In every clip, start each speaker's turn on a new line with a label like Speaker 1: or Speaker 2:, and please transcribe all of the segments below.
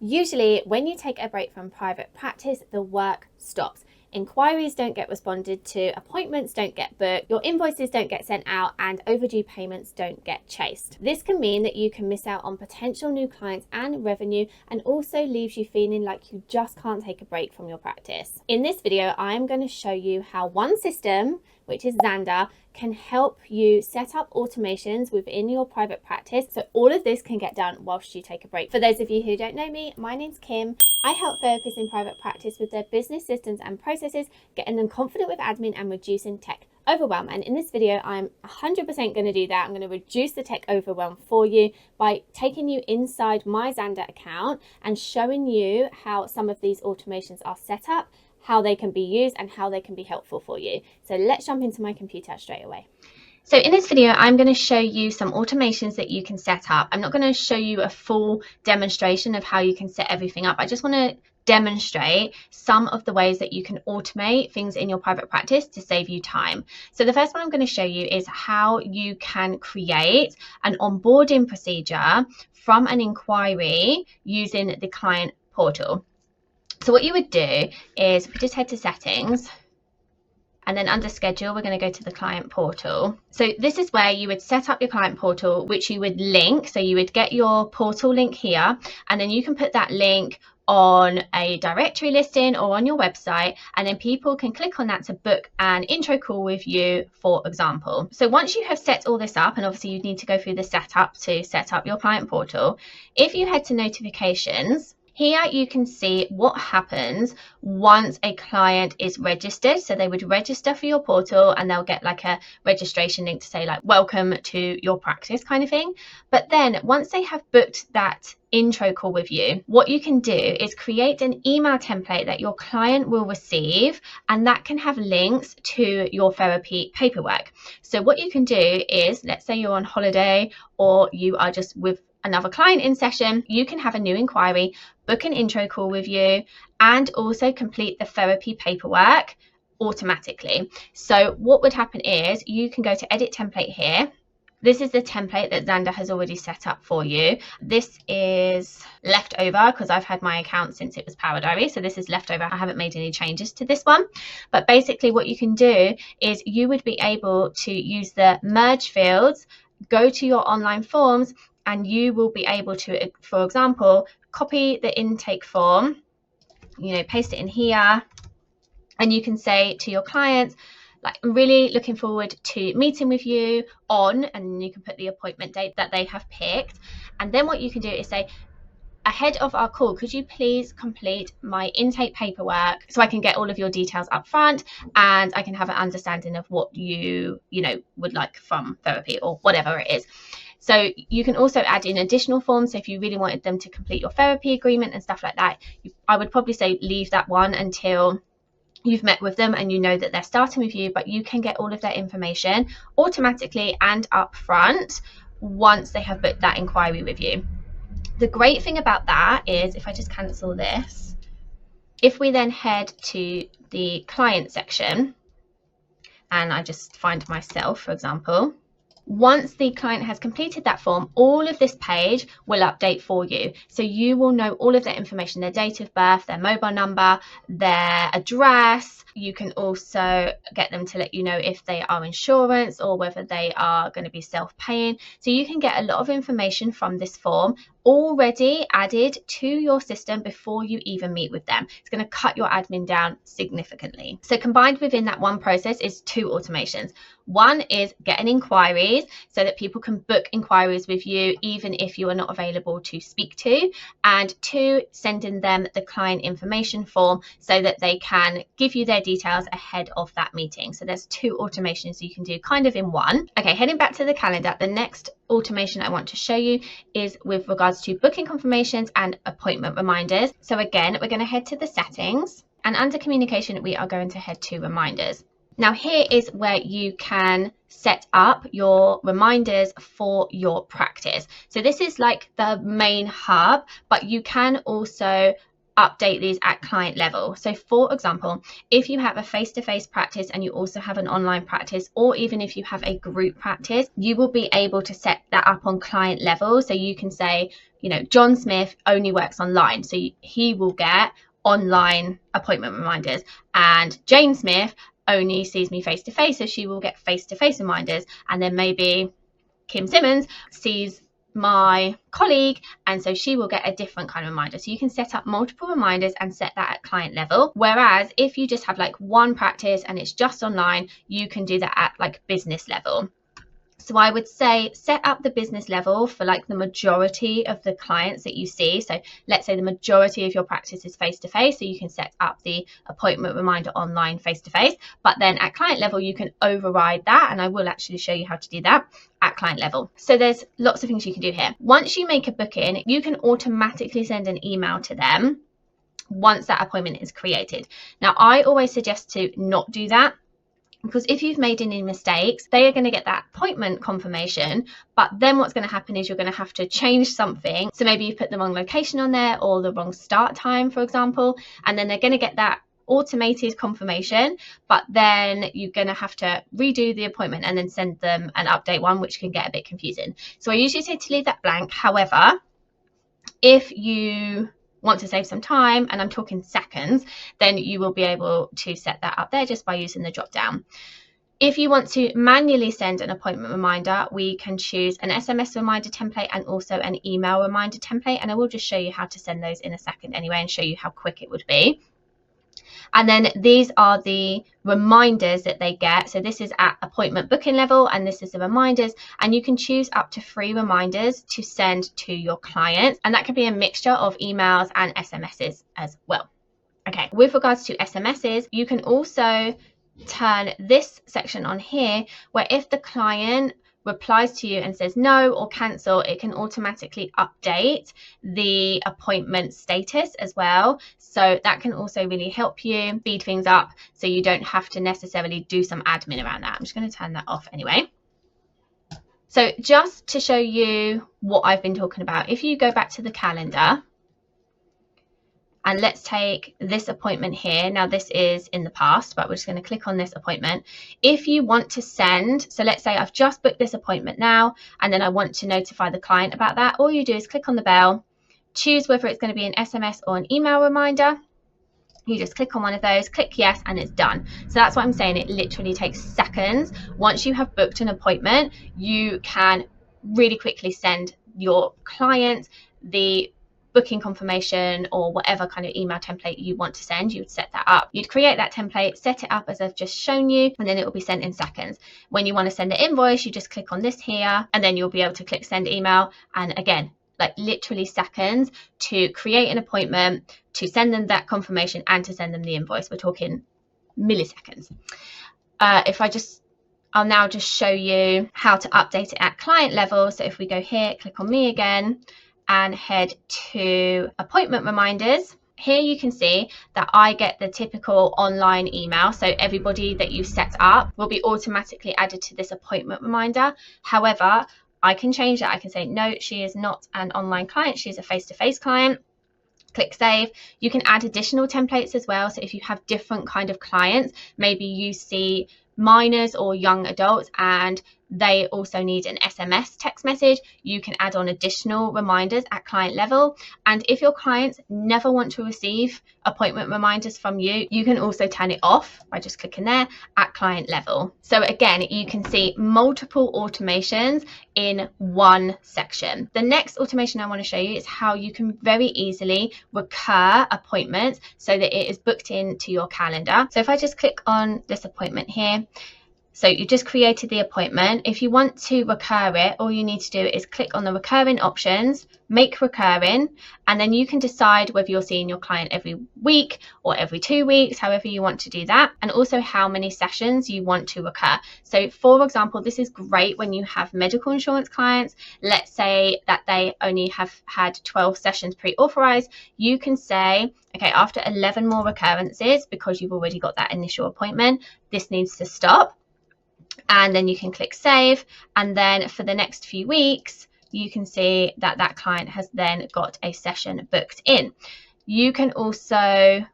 Speaker 1: Usually, when you take a break from private practice, the work stops. Inquiries don't get responded to, appointments don't get booked, your invoices don't get sent out, and overdue payments don't get chased. This can mean that you can miss out on potential new clients and revenue, and also leaves you feeling like you just can't take a break from your practice. In this video, I'm going to show you how one system, which is Zanda, can help you set up automations within your private practice so all of this can get done whilst you take a break. For those of you who don't know me, my name's Kim. I help therapists in private practice with their business systems and processes, getting them confident with admin and reducing tech overwhelm. And in this video, I'm 100% going to do that. I'm going to reduce the tech overwhelm for you by taking you inside my Zanda account and showing you how some of these automations are set up, how they can be used, and how they can be helpful for you. So let's jump into my computer straight away. So in this video, I'm going to show you some automations that you can set up. I'm not going to show you a full demonstration of how you can set everything up. I just want to demonstrate some of the ways that you can automate things in your private practice to save you time. So the first one I'm going to show you is how you can create an onboarding procedure from an inquiry using the client portal. So what you would do is we just head to settings, and then under schedule, we're going to go to the client portal. So this is where you would set up your client portal, which you would link. So you would get your portal link here, and then you can put that link on a directory listing or on your website, and then people can click on that to book an intro call with you, for example. So once you have set all this up, and obviously you need to go through the setup to set up your client portal, if you head to notifications, here you can see what happens once a client is registered. So they would register for your portal and they'll get like a registration link to say like, welcome to your practice kind of thing. But then once they have booked that intro call with you, what you can do is create an email template that your client will receive, and that can have links to your therapy paperwork. So what you can do is, let's say you're on holiday or you are just with another client in session, you can have a new inquiry, book an intro call with you, and also complete the therapy paperwork automatically. So what would happen is you can go to edit template here. This is the template that Zanda has already set up for you. This is leftover because I've had my account since it was Power Diary. So this is leftover. I haven't made any changes to this one. But basically what you can do is you would be able to use the merge fields, go to your online forms, and you will be able to, for example, copy the intake form, paste it in here, and you can say to your clients, like, I'm really looking forward to meeting with you on, and you can put the appointment date that they have picked. And then what you can do is say, ahead of our call, could you please complete my intake paperwork so I can get all of your details up front and I can have an understanding of what you would like from therapy or whatever it is. So you can also add in additional forms. So if you really wanted them to complete your therapy agreement and stuff like that, I would probably say leave that one until you've met with them and you know that they're starting with you, but you can get all of their information automatically and upfront once they have booked that inquiry with you. The great thing about that is, if I just cancel this, if we then head to the client section and I just find myself, for example, once the client has completed that form, all of this page will update for you. So you will know all of their information, their date of birth, their mobile number, their address. You can also get them to let you know if they are insurance or whether they are going to be self-paying. So you can get a lot of information from this form already added to your system before you even meet with them. It's going to cut your admin down significantly. So combined within that one process is two automations. One is getting inquiries so that people can book inquiries with you even if you are not available to speak to, and two, sending them the client information form so that they can give you their details ahead of that meeting. So there's two automations you can do kind of in one. Okay, heading back to the calendar, the next automation I want to show you is with regards to booking confirmations and appointment reminders. So again, we're going to head to the settings, and under communication we are going to head to reminders. Now here is where you can set up your reminders for your practice. So this is like the main hub, but you can also update these at client level. So for example, if you have a face-to-face practice and you also have an online practice, or even if you have a group practice, you will be able to set that up on client level. So you can say, you know, John Smith only works online, so he will get online appointment reminders, and Jane Smith only sees me face-to-face, so she will get face-to-face reminders. And then maybe Kim Simmons sees my colleague, and so she will get a different kind of reminder. So you can set up multiple reminders and set that at client level. Whereas if you just have like one practice and it's just online, you can do that at like business level. So I would say set up the business level for like the majority of the clients that you see. So let's say the majority of your practice is face-to-face, so you can set up the appointment reminder online face-to-face. But then at client level, you can override that, and I will actually show you how to do that at client level. So there's lots of things you can do here. Once you make a booking, you can automatically send an email to them once that appointment is created. Now, I always suggest to not do that, because if you've made any mistakes, they are going to get that appointment confirmation, but then what's going to happen is you're going to have to change something. So maybe you put the wrong location on there or the wrong start time, for example, and then they're going to get that automated confirmation, but then you're going to have to redo the appointment and then send them an update one, which can get a bit confusing. So I usually say to leave that blank. However, if you want to save some time, and I'm talking seconds, then you will be able to set that up there just by using the drop down. If you want to manually send an appointment reminder, we can choose an SMS reminder template and also an email reminder template, and I will just show you how to send those in a second anyway and show you how quick it would be. And then these are the reminders that they get. So this is at appointment booking level, and this is the reminders. And you can choose up to 3 reminders to send to your clients. And that can be a mixture of emails and SMSs as well. Okay, with regards to SMSs, you can also turn this section on here, where if the client replies to you and says no or cancel, it can automatically update the appointment status as well. So that can also really help you speed things up, so you don't have to necessarily do some admin around that. I'm just going to turn that off anyway. So just to show you what I've been talking about, if you go back to the calendar, and let's take this appointment here. Now this is in the past, but we're just going to click on this appointment. If you want to send, so let's say I've just booked this appointment now, and then I want to notify the client about that. All you do is click on the bell, choose whether it's going to be an SMS or an email reminder. You just click on one of those, click yes, and it's done. So that's what I'm saying. It literally takes seconds. Once you have booked an appointment, you can really quickly send your client the booking confirmation or whatever kind of email template you want to send. You would set that up. You'd create that template, set it up as I've just shown you, and then it will be sent in seconds. When you want to send an invoice, you just click on this here, and then you'll be able to click send email. And again, like literally seconds to create an appointment, to send them that confirmation, and to send them the invoice. We're talking milliseconds. I'll now just show you how to update it at client level. So if we go here, click on me again, and head to appointment reminders. Here you can see that I get the typical online email. So everybody that you set up will be automatically added to this appointment reminder. However, I can change that. I can say, no, she is not an online client. She's a face-to-face client. Click save. You can add additional templates as well. So if you have different kind of clients, maybe you see minors or young adults and they also need an SMS text message, you can add on additional reminders at client level. And if your clients never want to receive appointment reminders from you, you can also turn it off by just clicking there at client level. So again, you can see multiple automations in one section. The next automation I want to show you is how you can very easily recur appointments so that it is booked into your calendar. So if I just click on this appointment here, so you just created the appointment. If you want to recur it, all you need to do is click on the recurring options, make recurring, and then you can decide whether you're seeing your client every week or every 2 weeks, however you want to do that, and also how many sessions you want to recur. So for example, this is great when you have medical insurance clients. Let's say that they only have had 12 sessions pre-authorized. You can say, okay, after 11 more recurrences, because you've already got that initial appointment, this needs to stop. And then you can click save, and then for the next few weeks you can see that that client has then got a session booked in. You can also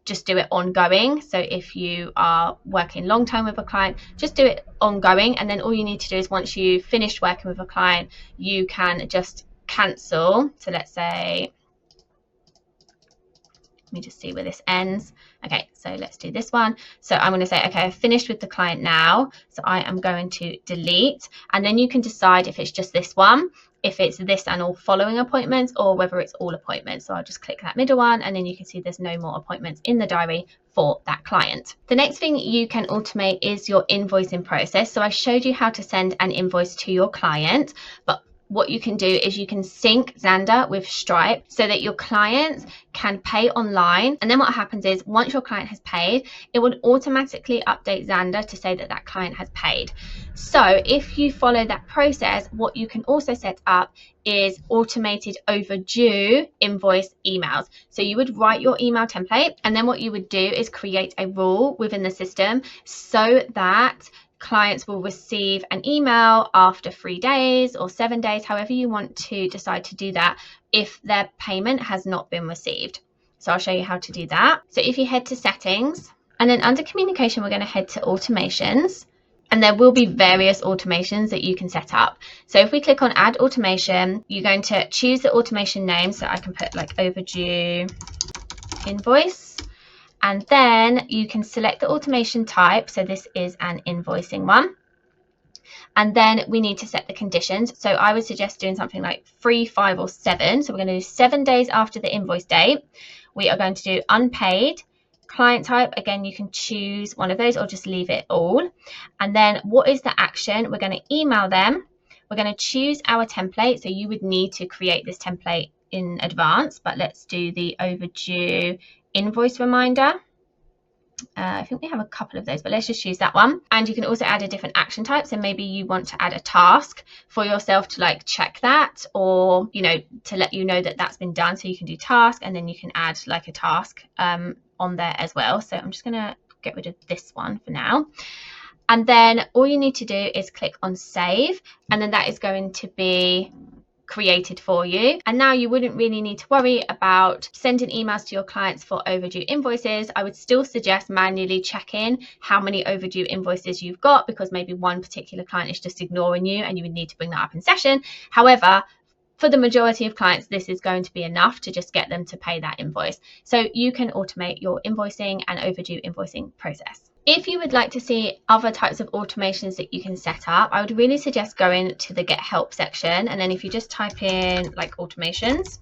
Speaker 1: just do it ongoing. So if you are working long term with a client, just do it ongoing. And then all you need to do is once you've finished working with a client, you can just cancel. So let's say, let me just see where this ends. Okay, so let's do this one. So I'm going to say, okay, I've finished with the client now. So I am going to delete, and then you can decide if it's just this one, if it's this and all following appointments, or whether it's all appointments. So I'll just click that middle one, and then you can see there's no more appointments in the diary for that client. The next thing you can automate is your invoicing process. So I showed you how to send an invoice to your client, but what you can do is you can sync Zanda with Stripe so that your clients can pay online. And then what happens is once your client has paid, it would automatically update Zanda to say that that client has paid. So if you follow that process, what you can also set up is automated overdue invoice emails. So you would write your email template, and then what you would do is create a rule within the system so that clients will receive an email after 3 days or 7 days, however you want to decide to do that, if their payment has not been received. So I'll show you how to do that. So if you head to settings, and then under communication, we're going to head to automations, and there will be various automations that you can set up. So if we click on add automation, you're going to choose the automation name. So I can put like overdue invoice. And then you can select the automation type. So this is an invoicing one. And then we need to set the conditions. So I would suggest doing something like 3, 5, or 7. So we're going to do 7 days after the invoice date. We are going to do unpaid. Client type, again, you can choose one of those or just leave it all. And then what is the action? We're going to email them. We're going to choose our template. So you would need to create this template in advance, but let's do the overdue invoice reminder. I think we have a couple of those, but let's just choose that one. And you can also add a different action type. So maybe you want to add a task for yourself to like check that, or, you know, to let you know that that's been done. So you can do task, and then you can add like a task on there as well. So I'm just going to get rid of this one for now. And then all you need to do is click on save, and then that is going to be created for you. And now you wouldn't really need to worry about sending emails to your clients for overdue invoices. I would still suggest manually checking how many overdue invoices you've got, because maybe one particular client is just ignoring you and you would need to bring that up in session. However, for the majority of clients, this is going to be enough to just get them to pay that invoice. So you can automate your invoicing and overdue invoicing process. If you would like to see other types of automations that you can set up, I would really suggest going to the Get Help section. And then if you just type in like automations,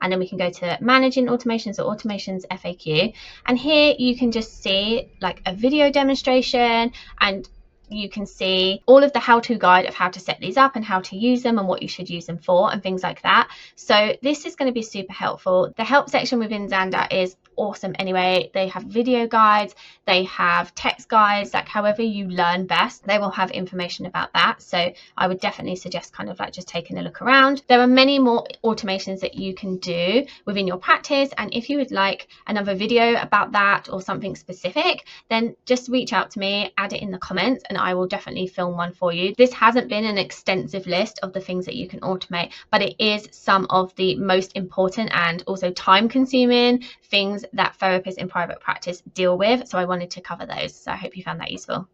Speaker 1: and then we can go to managing automations or automations FAQ. And here you can just see like a video demonstration, and you can see all of the how-to guide of how to set these up and how to use them and what you should use them for and things like that. So this is going to be super helpful. The help section within Zanda is awesome anyway. They have video guides, they have text guides, like however you learn best, they will have information about that. So I would definitely suggest kind of like just taking a look around. There are many more automations that you can do within your practice, and if you would like another video about that or something specific, then just reach out to me, add it in the comments, and I will definitely film one for you. This hasn't been an extensive list of the things that you can automate, but it is some of the most important and also time consuming things that therapists in private practice deal with. So I wanted to cover those. So I hope you found that useful.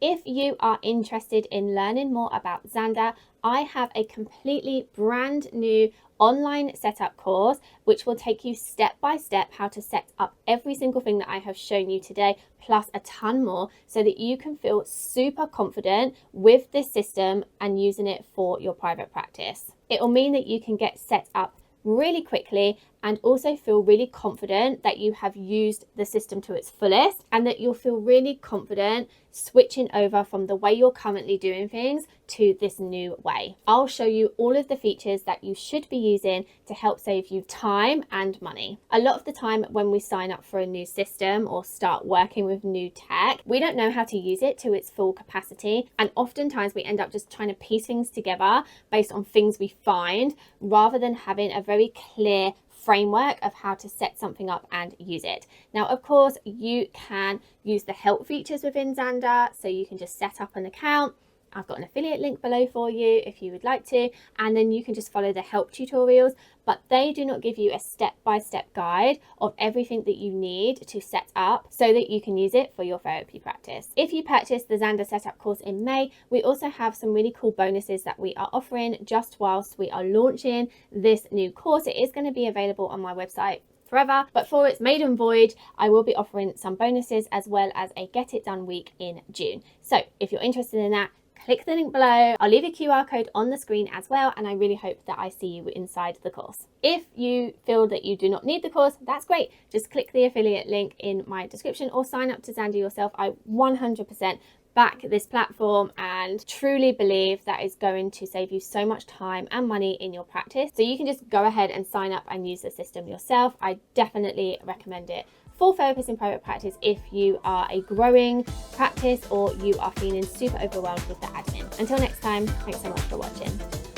Speaker 1: If you are interested in learning more about Zanda, I have a completely brand new online setup course, which will take you step by step how to set up every single thing that I have shown you today, plus a ton more, so that you can feel super confident with this system and using it for your private practice. It will mean that you can get set up really quickly and also feel really confident that you have used the system to its fullest, and that you'll feel really confident switching over from the way you're currently doing things to this new way. I'll show you all of the features that you should be using to help save you time and money. A lot of the time when we sign up for a new system or start working with new tech, we don't know how to use it to its full capacity, and oftentimes we end up just trying to piece things together based on things we find, rather than having a very clear framework of how to set something up and use it. Now, of course, you can use the help features within Zanda, so you can just set up an account, I've got an affiliate link below for you if you would like to, and then you can just follow the help tutorials, but they do not give you a step-by-step guide of everything that you need to set up so that you can use it for your therapy practice. If you purchase the Zanda Setup course in May, we also have some really cool bonuses that we are offering just whilst we are launching this new course. It is going to be available on my website forever, but for its maiden voyage, I will be offering some bonuses as well as a get it done week in June. So if you're interested in that, click the link below. I'll leave a QR code on the screen as well, and I really hope that I see you inside the course. If you feel that you do not need the course, that's great. Just click the affiliate link in my description or sign up to Zanda yourself. I 100% back this platform and truly believe that is going to save you so much time and money in your practice. So you can just go ahead and sign up and use the system yourself. I definitely recommend it for therapists in private practice if you are a growing practice or you are feeling super overwhelmed with the admin. Until next time, thanks so much for watching.